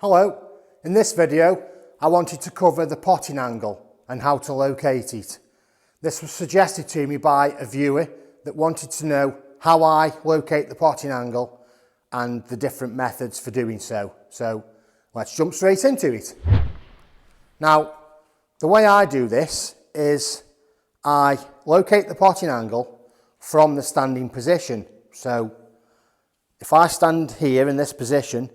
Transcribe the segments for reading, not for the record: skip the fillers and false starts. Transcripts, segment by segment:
Hello, in this video I wanted to cover the potting angle and how to locate it. This was suggested to me by a viewer that wanted to know how I locate the potting angle and the different methods for doing so. So let's jump straight into it. Now, the way I do this is I locate the potting angle from the standing position. So if I stand here in this position,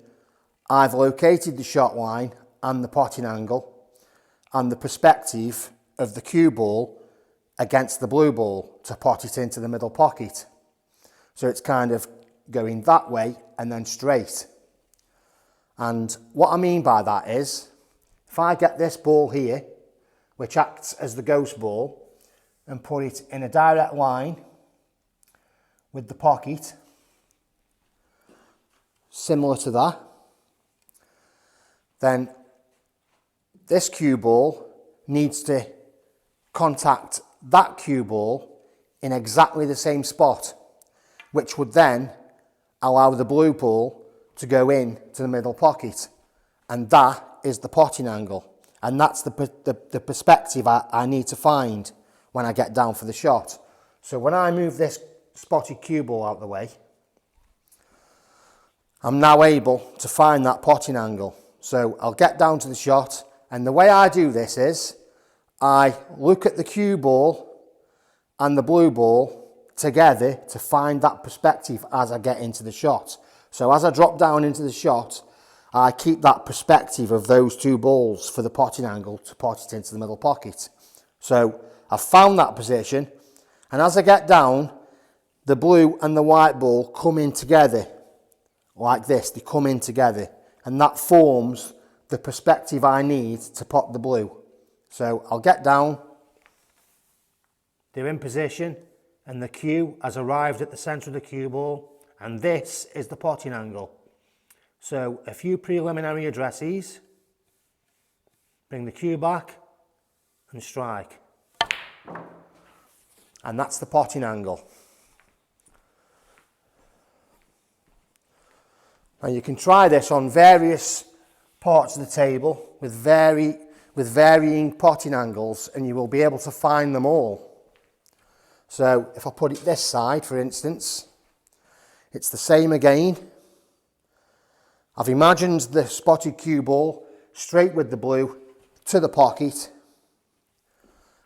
I've located the shot line and the potting angle and the perspective of the cue ball against the blue ball to pot it into the middle pocket. So it's kind of going that way and then straight. And what I mean by that is, if I get this ball here, which acts as the ghost ball, and put it in a direct line with the pocket, similar to that, then this cue ball needs to contact that cue ball in exactly the same spot, which would then allow the blue ball to go in to the middle pocket. And that is the potting angle. And that's the perspective I need to find when I get down for the shot. So when I move this spotted cue ball out of the way, I'm now able to find that potting angle. So I'll get down to the shot, and the way I do this is I look at the cue ball and the blue ball together to find that perspective as I get into the shot. So as I drop down into the shot, I keep that perspective of those two balls for the potting angle to pot it into the middle pocket. So I've found that position, and as I get down, the blue and the white ball come in together like this. They come in together, and that forms the perspective I need to pot the blue. So I'll get down, they're in position, and the cue has arrived at the centre of the cue ball, and this is the potting angle. So a few preliminary addresses, bring the cue back and strike. And that's the potting angle. Now you can try this on various parts of the table with varying potting angles, and you will be able to find them all. So if I put it this side, for instance, it's the same again. I've imagined the spotted cue ball straight with the blue to the pocket,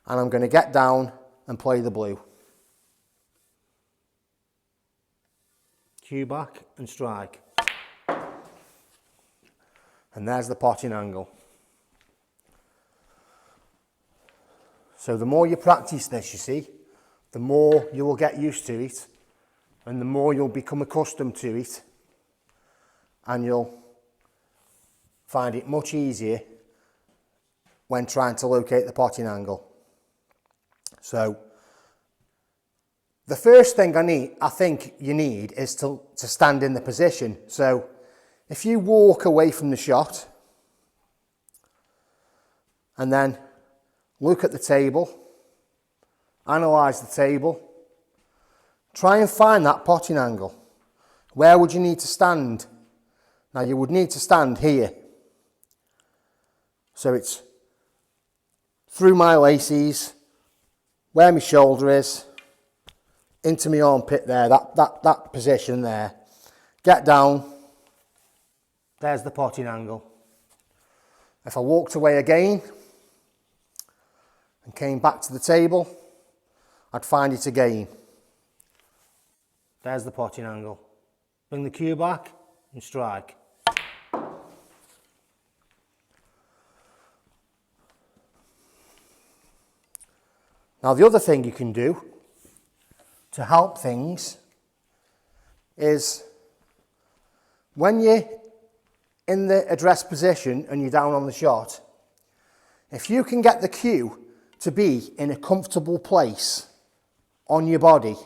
and I'm going to get down and play the blue. Cue back and strike. And there's the potting angle. So the more you practice this, you see, the more you will get used to it, and the more you'll become accustomed to it, and you'll find it much easier when trying to locate the potting angle. So the first thing I think you need is to stand in the position. So if you walk away from the shot and then look at the table, analyse the table, try and find that potting angle. Where would you need to stand? Now you would need to stand here. So it's through my laces, where my shoulder is, into my armpit there, that position there. Get down. There's the potting angle. If I walked away again and came back to the table, I'd find it again. There's the potting angle. Bring the cue back and strike. Now the other thing you can do to help things is when you're in the address position and you're down on the shot, if you can get the cue to be in a comfortable place on your body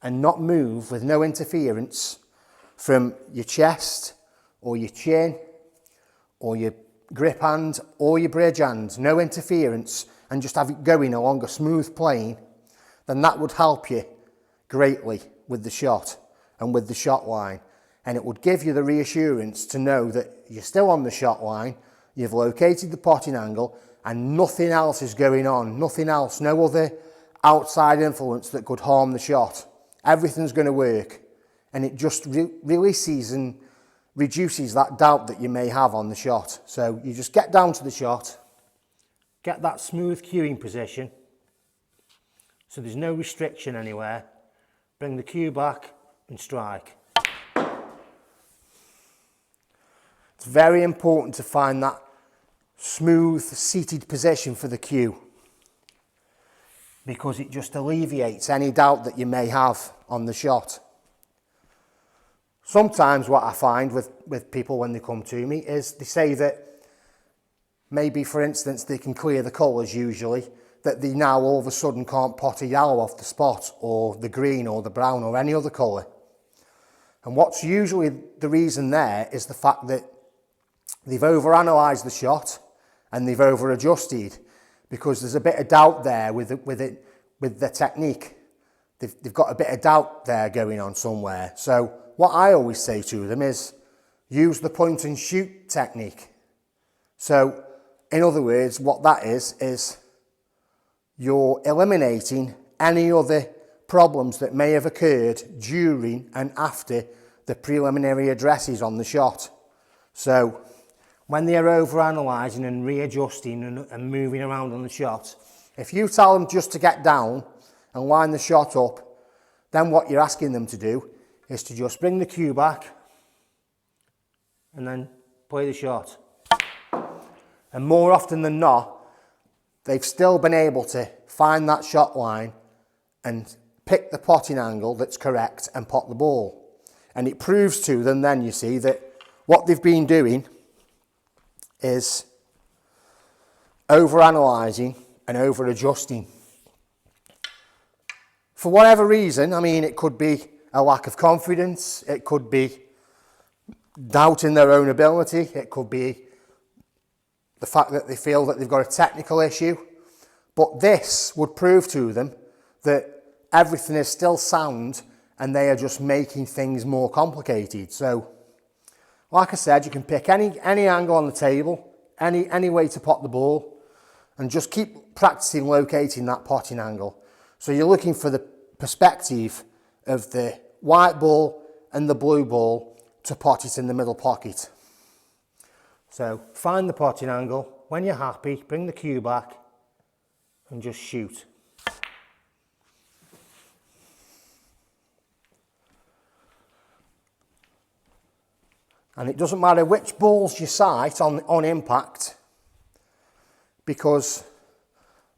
and not move with no interference from your chest or your chin or your grip hand or your bridge hand, no interference, and just have it going along a smooth plane, then that would help you greatly with the shot and with the shot line. and it would give you the reassurance to know that you're still on the shot line, you've located the potting angle, and nothing else is going on, nothing else, no other outside influence that could harm the shot. Everything's going to work, and it just releases and reduces that doubt that you may have on the shot. So you just get down to the shot, get that smooth cueing position, so there's no restriction anywhere, bring the cue back and strike. It's very important to find that smooth seated position for the cue, because it just alleviates any doubt that you may have on the shot. Sometimes what I find with people when they come to me is they say that maybe, for instance, they can clear the colours usually, that they now all of a sudden can't pot a yellow off the spot, or the green or the brown or any other colour. And what's usually the reason there is the fact that they've overanalyzed the shot and they've over-adjusted, because there's a bit of doubt there with the technique. They've got a bit of doubt there going on somewhere. So what I always say to them is use the point and shoot technique. So in other words, what that is you're eliminating any other problems that may have occurred during and after the preliminary addresses on the shot. So when they're overanalyzing and readjusting and moving around on the shot, if you tell them just to get down and line the shot up, then what you're asking them to do is to just bring the cue back and then play the shot. And more often than not, they've still been able to find that shot line and pick the potting angle that's correct and pot the ball. And it proves to them then, you see, that what they've been doing is over-analysing and over-adjusting. For whatever reason, I mean, it could be a lack of confidence, it could be doubt in their own ability, it could be the fact that they feel that they've got a technical issue, but this would prove to them that everything is still sound and they are just making things more complicated. So, like I said, you can pick any angle on the table, any way to pot the ball, and just keep practicing locating that potting angle. So you're looking for the perspective of the white ball and the blue ball to pot it in the middle pocket. So find the potting angle. When you're happy, bring the cue back and just shoot. And it doesn't matter which balls you sight on impact, because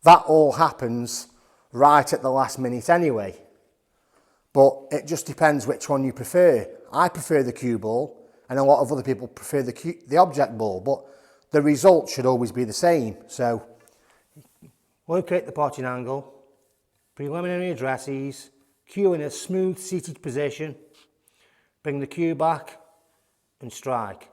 that all happens right at the last minute anyway. But it just depends which one you prefer. I prefer the cue ball, and a lot of other people prefer the object ball, but the result should always be the same. So locate the potting angle, preliminary addresses, cue in a smooth seated position, bring the cue back and strike.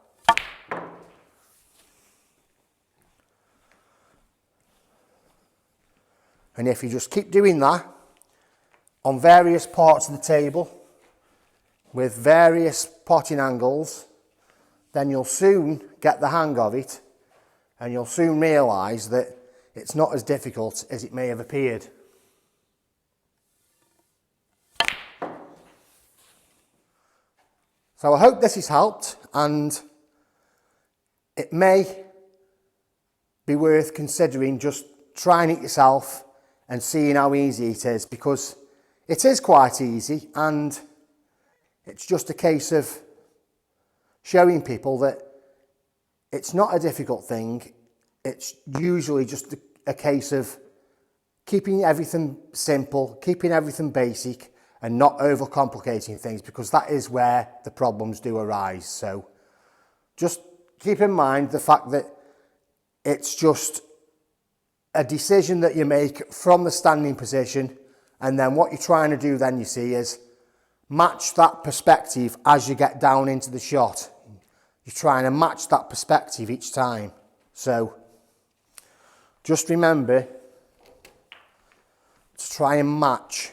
And if you just keep doing that on various parts of the table with various potting angles, then you'll soon get the hang of it, and you'll soon realise that it's not as difficult as it may have appeared. So I hope this has helped, and it may be worth considering just trying it yourself and seeing how easy it is, because it is quite easy, and it's just a case of showing people that it's not a difficult thing. It's usually just a case of keeping everything simple, keeping everything basic, and not overcomplicating things, because that is where the problems do arise. So just keep in mind the fact that it's just a decision that you make from the standing position, and then what you're trying to do then, you see, is match that perspective as you get down into the shot. You're trying to match that perspective each time. So just remember to try and match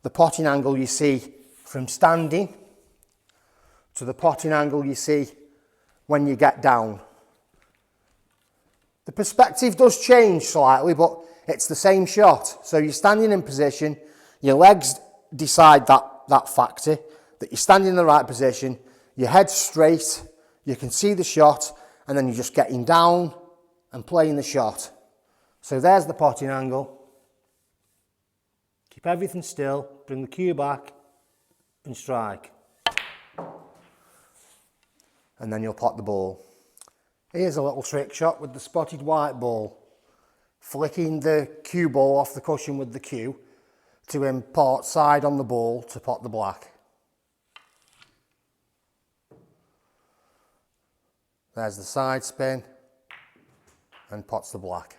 the potting angle you see from standing to the potting angle you see when you get down. The perspective does change slightly, but it's the same shot. So you're standing in position, your legs decide that factor, that you're standing in the right position, your head's straight, you can see the shot, and then you're just getting down and playing the shot. So there's the potting angle. Keep everything still, bring the cue back and strike. And then you'll pot the ball. Here's a little trick shot with the spotted white ball. Flicking the cue ball off the cushion with the cue to impart side on the ball to pot the black. There's the side spin and pots the black.